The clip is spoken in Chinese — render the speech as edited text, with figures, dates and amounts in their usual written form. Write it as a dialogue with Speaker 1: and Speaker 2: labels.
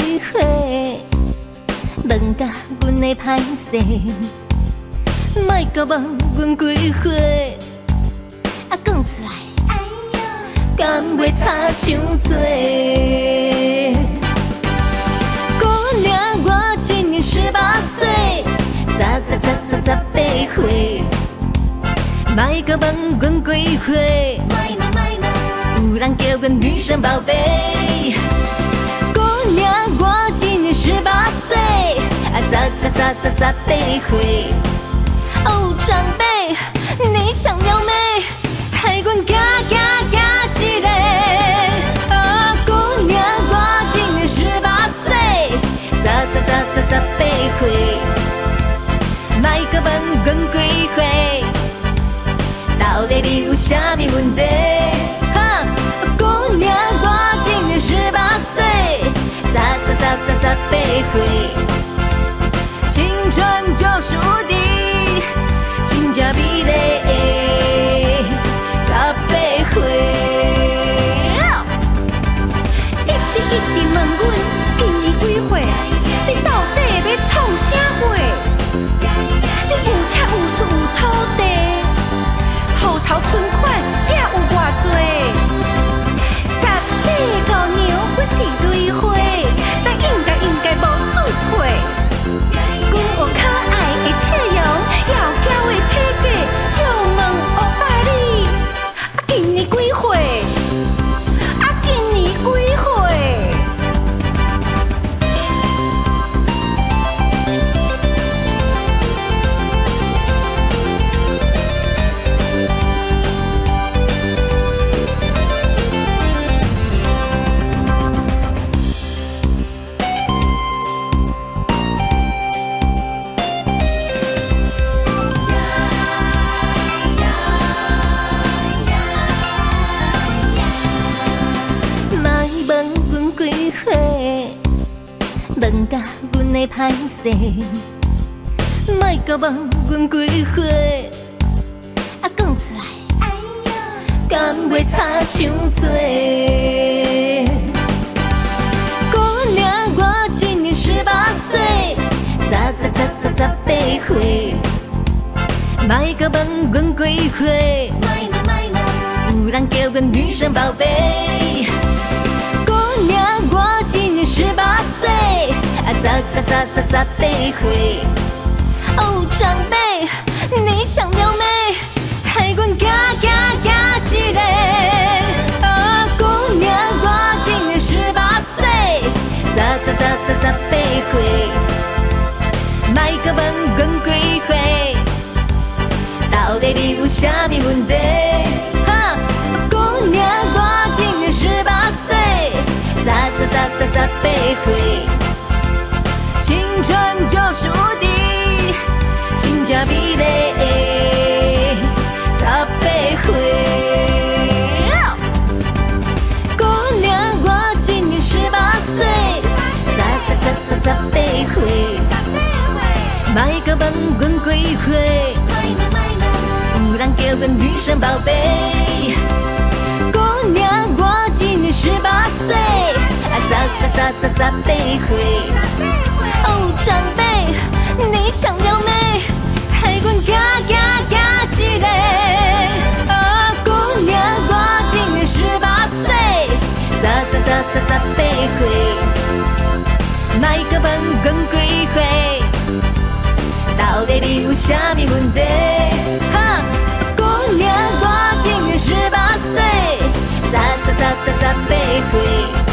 Speaker 1: 几回，问甲阮会歹势，莫阁问阮几回，讲出来，敢会差伤多？姑娘，我今年18岁，十八岁，莫阁问阮几回。 有人叫阮女神宝贝，姑娘，我今年18岁，十八岁。哦，长辈，你想撩妹，害阮嘎一个。哦，姑娘，我今年18岁，十八岁。莫阁问阮几岁，到底你有啥物问题？ 姑娘，我今年18岁，十八岁，青春就是无敌，真正美丽18岁。
Speaker 2: 一直问阮今年几岁，你到底要创啥货？你有车有厝有土地，户头存款也有偌多。 姑娘，我一蕊花，但应该无水配。阮有可爱的笑容，窈窕的体格，就问欧巴你，今年几岁？今年几岁？
Speaker 1: 问甲阮会歹势，莫阁问阮几岁，讲出来，敢会差伤多？姑娘，我今年18岁，十八岁，莫阁问阮几岁，有人叫阮女神宝贝。 姑娘，我今年18岁，十八岁。哦，长辈，你想撩妹，害阮嘎一个。哦，姑娘，我今年18岁，十八岁。莫阁问阮几岁，到底你有啥物问题？姑娘，我今年18岁。 十八岁，青春就是无敌，真正美丽18岁。姑娘，我今年18岁，十八岁，莫阁问阮几岁，有人叫阮女神宝贝。姑娘，我今年18岁。 十八岁，哦，长辈，你想撩妹，害阮嘎一个。哦，姑娘，我今年18岁，十八岁，莫阁问阮几岁，到底你有啥物问题？姑娘，我今年18岁，十八岁。